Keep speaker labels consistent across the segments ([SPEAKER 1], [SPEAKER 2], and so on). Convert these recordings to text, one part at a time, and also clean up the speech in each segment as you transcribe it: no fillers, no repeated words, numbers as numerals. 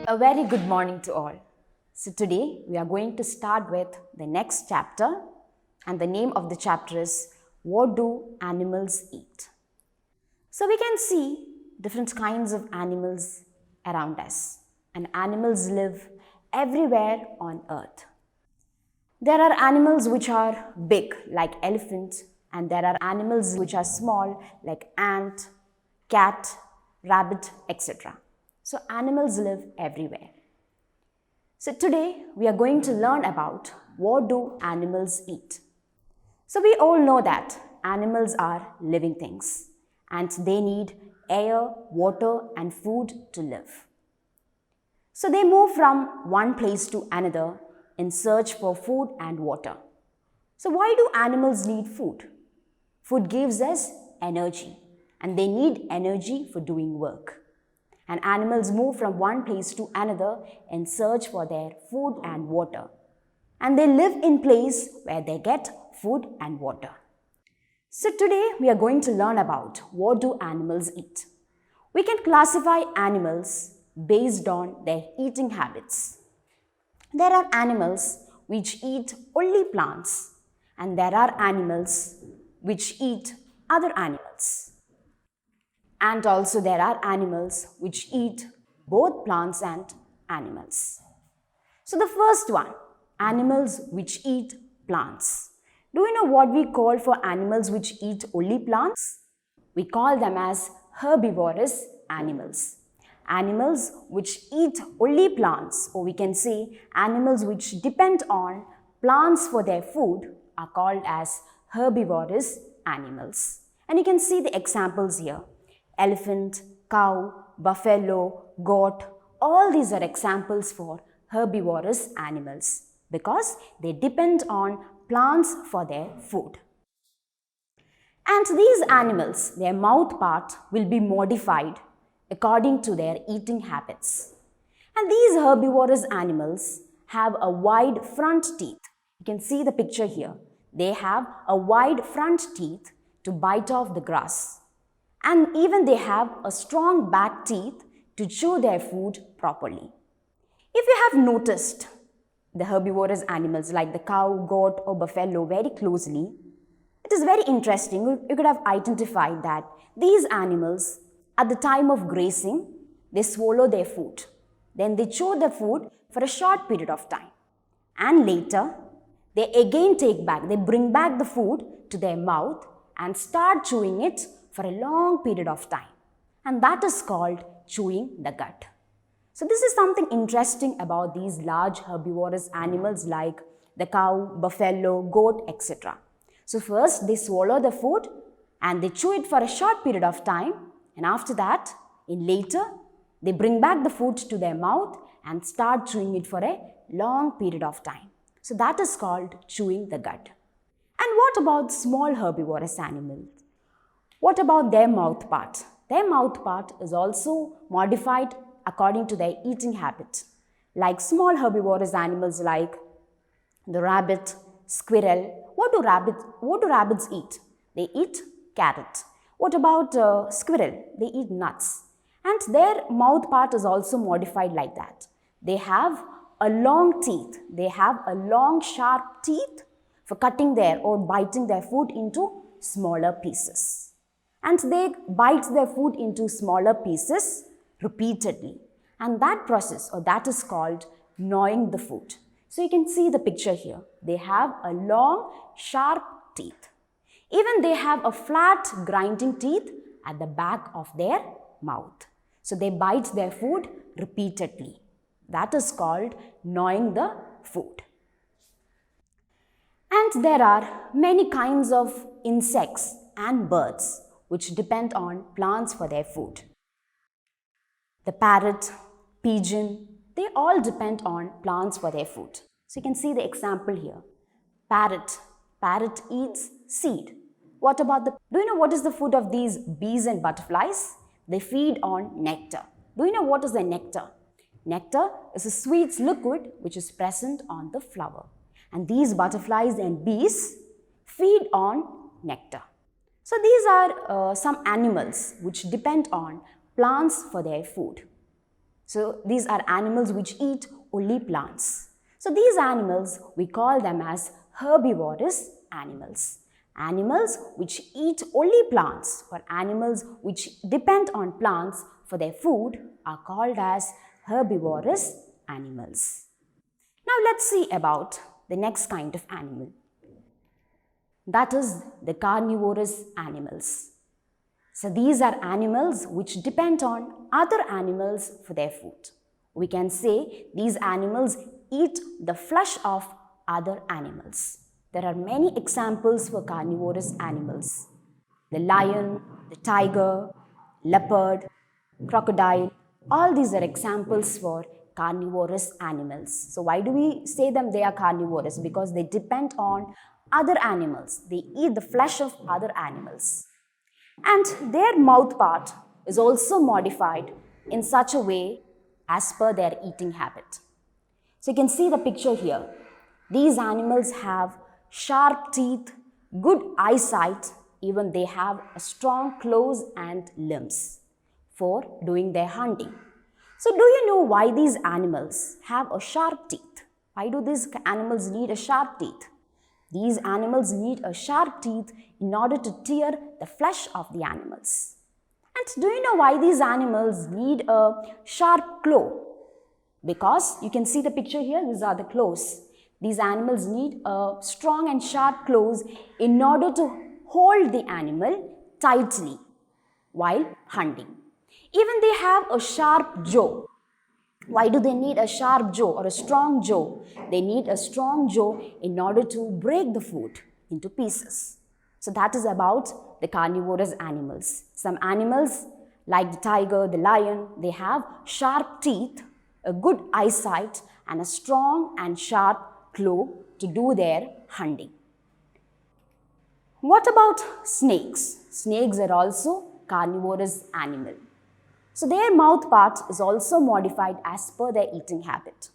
[SPEAKER 1] A very good morning to all. So today we are going to start with the next chapter, and the name of the chapter is What Do Animals Eat? So we can see different kinds of animals around us, and animals live everywhere on earth. There are animals which are big like elephant, and there are animals which are small like ant, cat, rabbit, etc. So animals live everywhere. So today we are going to learn about what do animals eat. So we all know that animals are living things and they need air, water and food to live. So they move from one place to another in search for food and water. So why do animals need food? Food gives us energy and they need energy for doing work. And animals move from one place to another in search for their food and water. And they live in place where they get food and water. So today we are going to learn about what do animals eat. We can classify animals based on their eating habits. There are animals which eat only plants, and there are animals which eat other animals. And also there are animals which eat both plants and animals. So the first one, animals which eat plants. Do you know what we call for animals which eat only plants? We call them as herbivorous animals. Animals which eat only plants, or we can say animals which depend on plants for their food, are called as herbivorous animals. And you can see the examples here. Elephant, cow, buffalo, goat, all these are examples for herbivorous animals because they depend on plants for their food. And these animals, their mouth part will be modified according to their eating habits. And these herbivorous animals have a wide front teeth. You can see the picture here. They have a wide front teeth to bite off the grass. And even they have a strong back teeth to chew their food properly. If you have noticed the herbivorous animals like the cow, goat or buffalo very closely, it is very interesting. You could have identified that these animals at the time of grazing, they swallow their food. Then they chew the food for a short period of time. And later, they again they bring back the food to their mouth and start chewing it for a long period of time. And that is called chewing the gut. So this is something interesting about these large herbivorous animals like the cow, buffalo, goat, etc. So first they swallow the food and they chew it for a short period of time, and after that, later, they bring back the food to their mouth and start chewing it for a long period of time. So that is called chewing the gut. And what about small herbivorous animals? What about their mouth part? Their mouth part is also modified according to their eating habit. Like small herbivorous animals like the rabbit, squirrel. What do rabbits eat? They eat carrot. What about squirrel? They eat nuts. And their mouth part is also modified like that. They have a long teeth. They have a long sharp teeth for cutting their or biting their food into smaller pieces. And they bite their food into smaller pieces repeatedly. And that process, or that is called gnawing the food. So you can see the picture here. They have a long, sharp teeth. Even they have a flat, grinding teeth at the back of their mouth. So they bite their food repeatedly. That is called gnawing the food. And there are many kinds of insects and birds which depend on plants for their food. The parrot, pigeon, they all depend on plants for their food. So you can see the example here. Parrot. Parrot eats seed. What about do you know what is the food of these bees and butterflies? They feed on nectar. Do you know what is the nectar? Nectar is a sweet liquid which is present on the flower. And these butterflies and bees feed on nectar. So these are some animals which depend on plants for their food. So these are animals which eat only plants. So these animals, we call them as herbivorous animals. Animals which eat only plants or animals which depend on plants for their food are called as herbivorous animals. Now let's see about the next kind of animal. That is the carnivorous animals. So these are animals which depend on other animals for their food. We can say these animals eat the flesh of other animals. There are many examples for carnivorous animals. The lion, the tiger, leopard, crocodile, all these are examples for carnivorous animals. So why do we say them they are carnivorous? Because they depend on other animals. They eat the flesh of other animals. And their mouth part is also modified in such a way as per their eating habit. So you can see the picture here. These animals have sharp teeth, good eyesight, even they have a strong claws and limbs for doing their hunting. So do you know why these animals have a sharp teeth? Why do these animals need a sharp teeth? These animals need a sharp teeth in order to tear the flesh of the animals. And do you know why these animals need a sharp claw? Because you can see the picture here, these are the claws. These animals need a strong and sharp claws in order to hold the animal tightly while hunting. Even they have a sharp jaw. Why do they need a sharp jaw or a strong jaw? They need a strong jaw in order to break the food into pieces. So that is about the carnivorous animals. Some animals like the tiger, the lion, they have sharp teeth, a good eyesight and a strong and sharp claw to do their hunting. What about snakes? Snakes are also carnivorous animal. So their mouth part is also modified as per their eating habit.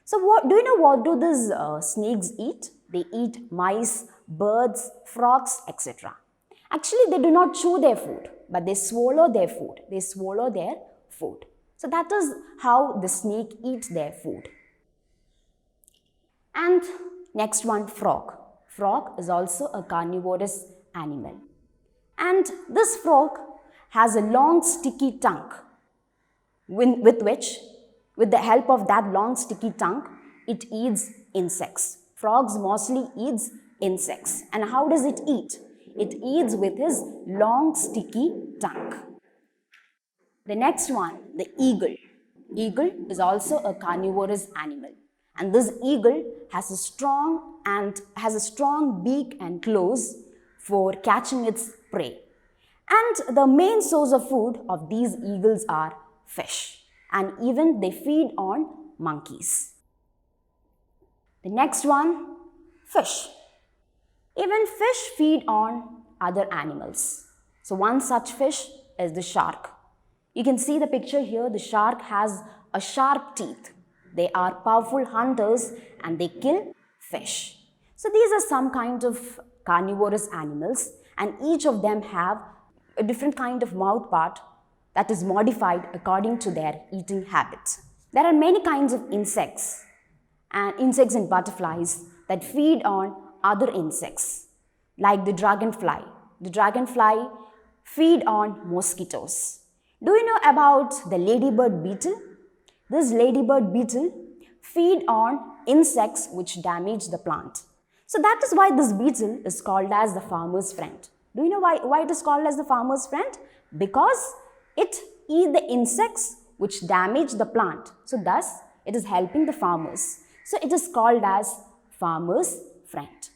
[SPEAKER 1] So do you know what do these snakes eat? They eat mice, birds, frogs, etc. Actually, they do not chew their food, but they swallow their food. They swallow their food. So that is how the snake eats their food. And next one, frog. Frog is also a carnivorous animal. And this frog has a long sticky tongue with the help of that long sticky tongue, it eats insects. Frogs mostly eats insects. And how does it eat? It eats with his long sticky tongue. The next one, the eagle. Eagle is also a carnivorous animal. And this eagle has a strong beak and claws for catching its prey. And the main source of food of these eagles are fish. And even they feed on monkeys. The next one, fish. Even fish feed on other animals. So one such fish is the shark. You can see the picture here. The shark has a sharp teeth. They are powerful hunters and they kill fish. So these are some kind of carnivorous animals and each of them have a different kind of mouth part that is modified according to their eating habits. There are many kinds of insects and butterflies that feed on other insects like the dragonfly. The dragonfly feed on mosquitoes. Do you know about the ladybird beetle? This ladybird beetle feed on insects which damage the plant. So that is why this beetle is called as the farmer's friend. Do you know why it is called as the farmer's friend? Because it eats the insects which damage the plant. So thus it is helping the farmers. So it is called as farmer's friend.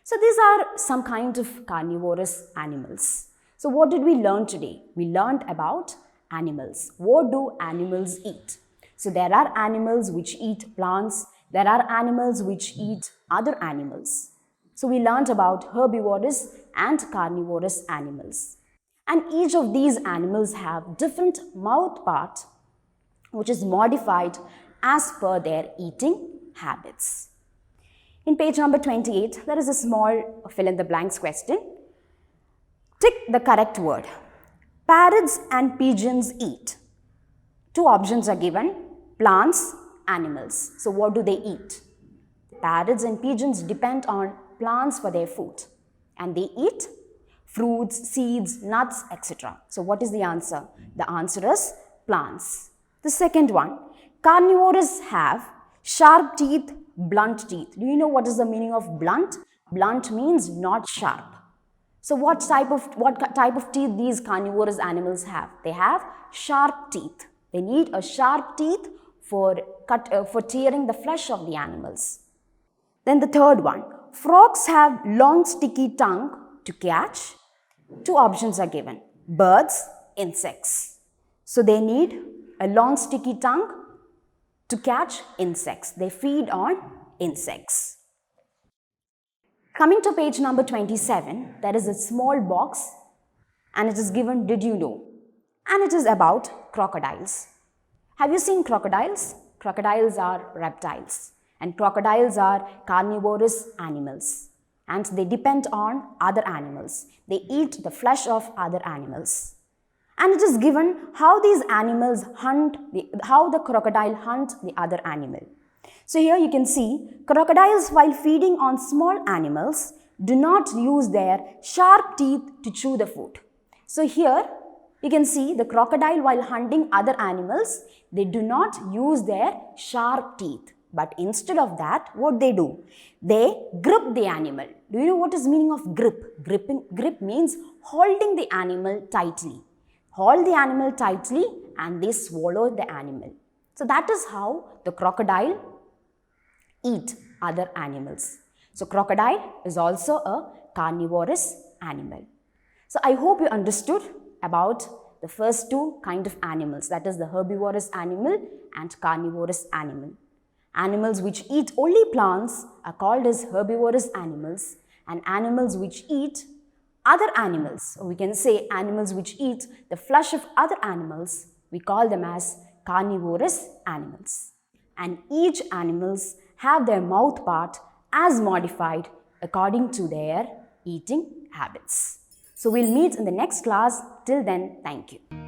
[SPEAKER 1] So these are some kind of carnivorous animals. So what did we learn today? We learned about animals. What do animals eat? So there are animals which eat plants. There are animals which eat other animals. So we learned about herbivorous and carnivorous animals. And each of these animals have different mouth part which is modified as per their eating habits. In page number 28, there is a small fill in the blanks question. Tick the correct word. Parrots and pigeons eat. Two options are given, plants, animals. So what do they eat? Parrots and pigeons depend on plants for their food and they eat fruits, seeds, nuts, etc. So what is the answer? The answer is plants. The second one, carnivores have sharp teeth, blunt teeth. Do you know what is the meaning of blunt? Blunt means not sharp. So what type of teeth these carnivorous animals have? They have sharp teeth. They need a sharp teeth for tearing the flesh of the animals. Then the third one, frogs have long sticky tongue to catch. Two options are given, birds, insects. So they need a long sticky tongue to catch insects. They feed on insects. Coming to page number 27, there is a small box and it is given, did you know? And it is about crocodiles. Have you seen crocodiles? Crocodiles are reptiles and crocodiles are carnivorous animals and they depend on other animals. They eat the flesh of other animals. And it is given how these animals how the crocodile hunt the other animal. So here you can see crocodiles while feeding on small animals do not use their sharp teeth to chew the food. So here you can see the crocodile while hunting other animals, they do not use their sharp teeth. But instead of that, what they do? They grip the animal. Do you know what is meaning of grip? Grip means holding the animal tightly. Hold the animal tightly and they swallow the animal. So that is how the crocodile eat other animals. So crocodile is also a carnivorous animal. So I hope you understood about the first two kind of animals, that is the herbivorous animal and carnivorous animal. Animals which eat only plants are called as herbivorous animals and animals which eat other animals, or we can say animals which eat the flesh of other animals, we call them as carnivorous animals. And each animals have their mouth part as modified according to their eating habits. So we'll meet in the next class. Till then, thank you.